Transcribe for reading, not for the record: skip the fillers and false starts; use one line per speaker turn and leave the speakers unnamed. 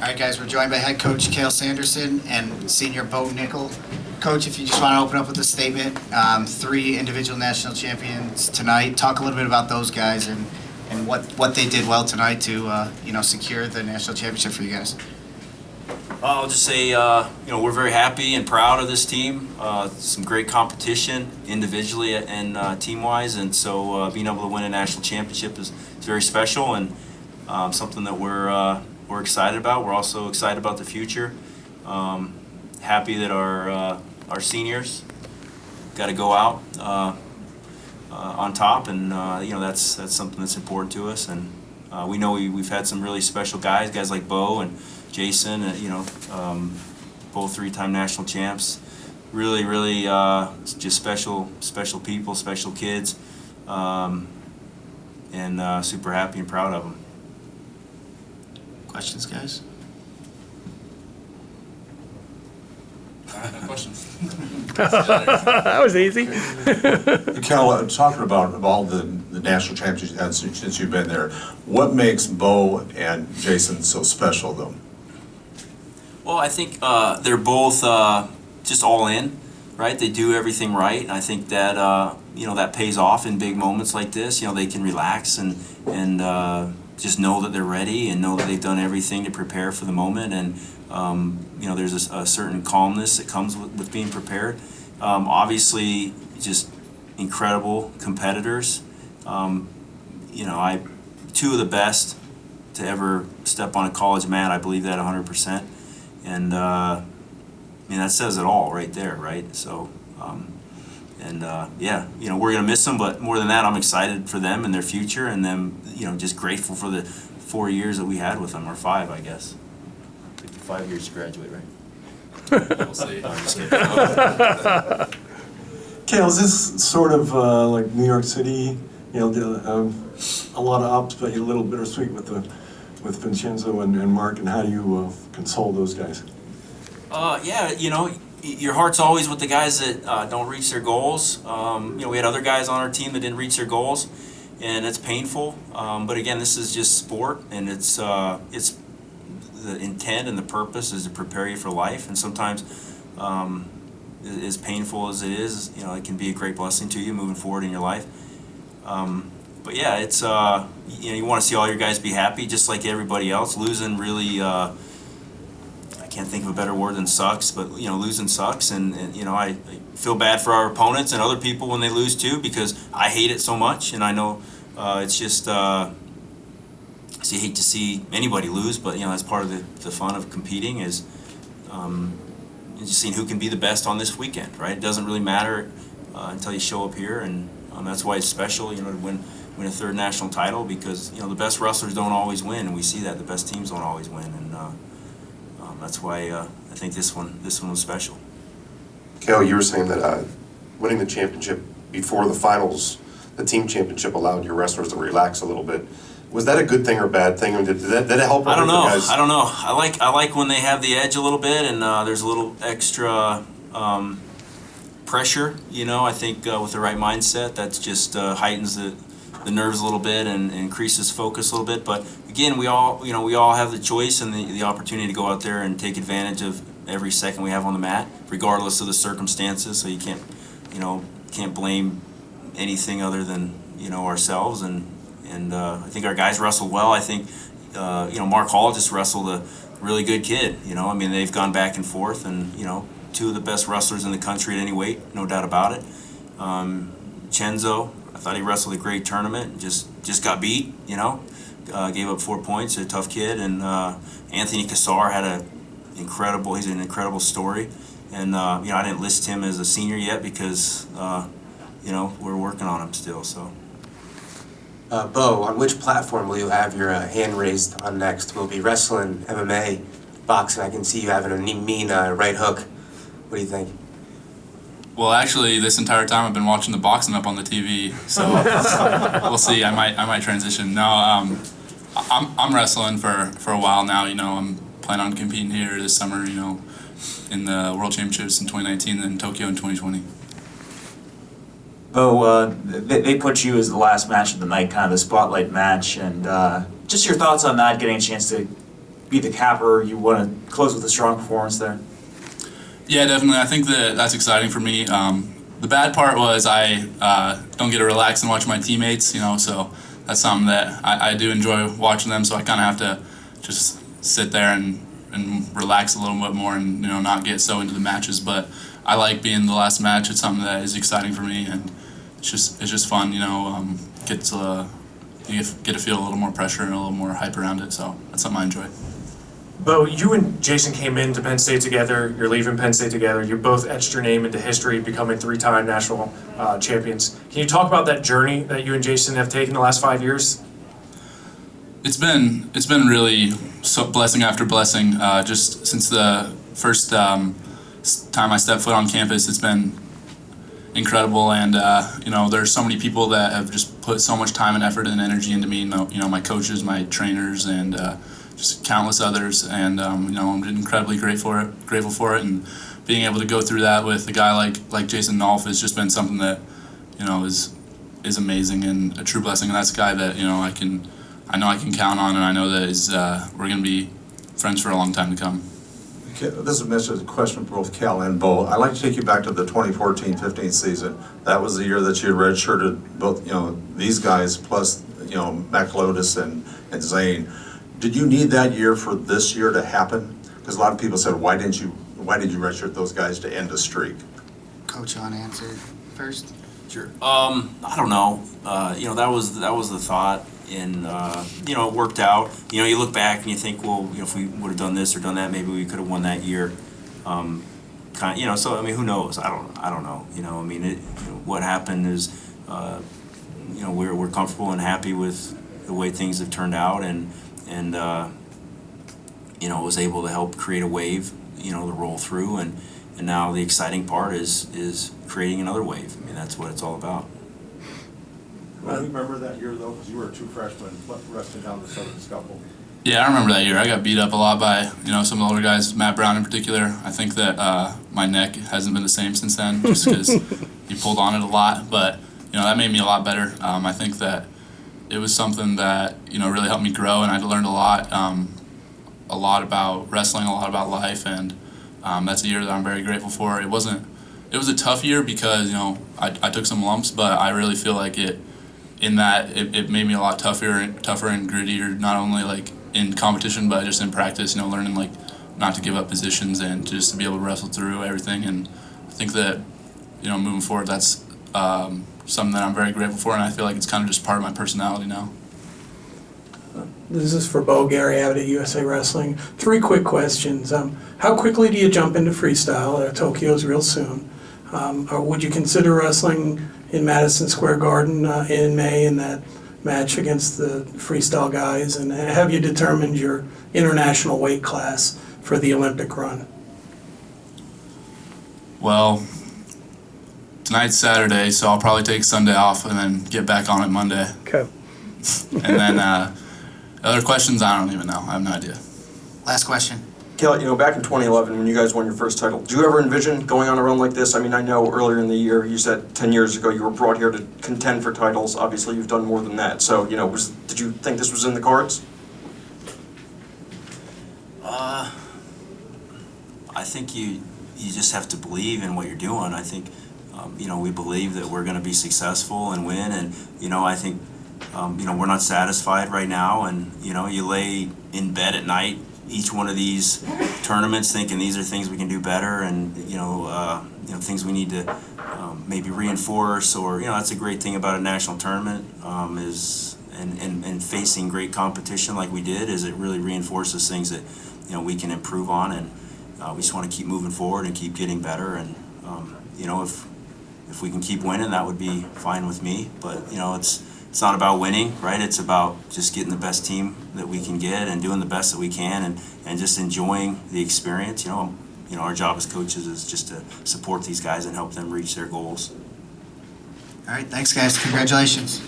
All right, guys, we're joined by head coach Cael Sanderson and senior Bo Nickal. Coach, if you just want to open up with a statement, 3 individual national champions tonight. Talk a little bit about those guys and what they did well tonight to secure the national championship for you guys.
I'll just say, we're very happy and proud of this team. Some great competition individually and team-wise, and so being able to win a national championship is very special and something that we're excited about. We're also excited about the future. Happy that our seniors got to go out on top, and that's something that's important to us. And we know we've had some really special guys like Bo and Jason, both 3-time national champs. Really, just special people, special kids, and super happy and proud of them.
Questions, guys?
No questions.
That was easy.
Cael, talking about all the national championships you've had since you've been there, what makes Bo and Jason so special, though?
Well, I think they're both just all in, right? They do everything right, and I think that that pays off in big moments like this. They can relax and just know that they're ready and know that they've done everything to prepare for the moment. And there's a certain calmness that comes with being prepared. Obviously, just incredible competitors. 2 of the best to ever step on a college mat. I believe that 100%. And that says it all right there, right? So, we're gonna miss them, but more than that, I'm excited for them and their future, and them, just grateful for the 4 years that we had with them, or 5, I guess. 5 years to graduate, right?
We'll see.
Cael, is this sort of like New York City? A lot of ups, but a little bittersweet with Vincenzo and Mark, and how do you console those guys?
Your heart's always with the guys that don't reach their goals. We had other guys on our team that didn't reach their goals, and it's painful. But again, this is just sport, and it's the intent and the purpose is to prepare you for life. And sometimes, as painful as it is, it can be a great blessing to you moving forward in your life. But yeah, it's you want to see all your guys be happy, just like everybody else. Losing really, I can't think of a better word than sucks, but losing sucks, and I feel bad for our opponents and other people when they lose too, because I hate it so much, and I know it's just you hate to see anybody lose, but that's part of the fun of competing is just seeing who can be the best on this weekend, right? It doesn't really matter until you show up here, and that's why it's special, to win a 3rd national title, because the best wrestlers don't always win, and we see that the best teams don't always win, and that's why I think this one was special.
Cael, you were saying that winning the championship before the finals, the team championship, allowed your wrestlers to relax a little bit. Was that a good thing or a bad thing? I mean, did it help?
I don't know.
Guys?
I don't know. I like when they have the edge a little bit, and there's a little extra pressure. I think with the right mindset, that's just heightens the nerves a little bit and increases focus a little bit. But again, we all have the choice and the opportunity to go out there and take advantage of every second we have on the mat, regardless of the circumstances. So you can't blame anything other than ourselves. And I think our guys wrestled well. I think Mark Hall just wrestled a really good kid. They've gone back and forth, and 2 of the best wrestlers in the country at any weight, no doubt about it. Vincenzo, I thought he wrestled a great tournament. Just got beat. Gave up 4 points. A tough kid. And Anthony Cassar had he's an incredible story. And I didn't list him as a senior yet because we're working on him still. So.
Bo, on which platform will you have your hand raised on next? Will it be wrestling, MMA, boxing? I can see you having a mean right hook. What do you think?
Well, actually, this entire time I've been watching the boxing up on the TV, so we'll see. I might transition. No, I'm wrestling for a while now. I'm planning on competing here this summer. In the World Championships in 2019 and Tokyo in 2020.
Bo, they put you as the last match of the night, kind of the spotlight match, and just your thoughts on that, getting a chance to be the capper. You want to close with a strong performance there.
Yeah, definitely. I think that's exciting for me. The bad part was I don't get to relax and watch my teammates, so that's something that I do enjoy watching them, so I kind of have to just sit there and relax a little bit more and, not get so into the matches. But I like being the last match. It's something that is exciting for me, and it's just fun, get to feel a little more pressure and a little more hype around it, so that's something I enjoy.
Bo, you and Jason came into Penn State together. You're leaving Penn State together. You both etched your name into history, becoming 3-time national champions. Can you talk about that journey that you and Jason have taken the last 5 years?
It's been really blessing after blessing. Just since the first time I stepped foot on campus, it's been incredible. And there's so many people that have just put so much time and effort and energy into me. My coaches, my trainers, and just countless others. And I'm incredibly grateful for it. And being able to go through that with a guy like Jason Nolf has just been something that is amazing and a true blessing. And that's a guy that I know I can count on, and I know that we're going to be friends for a long time to come.
This is a question for both Cael and Bo. I'd like to take you back to the 2014-15 season. That was the year that you had redshirted both, these guys plus, McLotus and Zane. Did you need that year for this year to happen? Because a lot of people said, why did you redshirt those guys to end a streak?
Coach, you want to answer first?
Sure. I don't know. That was the thought, and it worked out. You look back and you think, well, if we would have done this or done that, maybe we could have won that year. So who knows? I don't know. What happened is, we're comfortable and happy with the way things have turned out, and was able to help create a wave, to roll through, and now the exciting part is creating another wave. That's what it's all about.
Well, you remember that year though, because you were a true freshman, resting down the Southern Scuffle.
Yeah, I remember that year. I got beat up a lot by some of the older guys, Matt Brown in particular. I think that my neck hasn't been the same since then, just because he pulled on it a lot. But that made me a lot better. I think that it was something that really helped me grow, and I learned a lot about wrestling, a lot about life, and that's a year that I'm very grateful for. It was a tough year because I took some lumps, but I really feel like it made me a lot tougher and grittier, not only in competition but just in practice. Learning not to give up positions and just to be able to wrestle through everything. And I think that moving forward, that's something that I'm very grateful for, and I feel like it's kind of just part of my personality now.
This is for Bo, Gary Abbott at USA Wrestling. 3 quick questions. How quickly do you jump into freestyle? Tokyo's real soon. Or would you consider wrestling in Madison Square Garden in May in that match against the freestyle guys? And have you determined your international weight class for the Olympic run? Well,
Tonight's Saturday, so I'll probably take Sunday off and then get back on it Monday.
Okay.
And then other questions, I don't even know. I have no idea.
Last question.
Cael, back in 2011 when you guys won your first title, did you ever envision going on a run like this? I know earlier in the year you said 10 years ago you were brought here to contend for titles. Obviously you've done more than that. So, did you think this was in the cards?
I think you just have to believe in what you're doing. I think, we believe that we're going to be successful and win, and, I think, we're not satisfied right now, and, you lay in bed at night each one of these tournaments thinking these are things we can do better, and things we need to maybe reinforce, or that's a great thing about a national tournament is and facing great competition like we did, is it really reinforces things that we can improve on, and we just want to keep moving forward and keep getting better, and if we can keep winning, that would be fine with me. But it's not about winning, right? It's about just getting the best team that we can get and doing the best that we can, and just enjoying the experience. Our job as coaches is just to support these guys and help them reach their goals.
All right, thanks guys. Congratulations.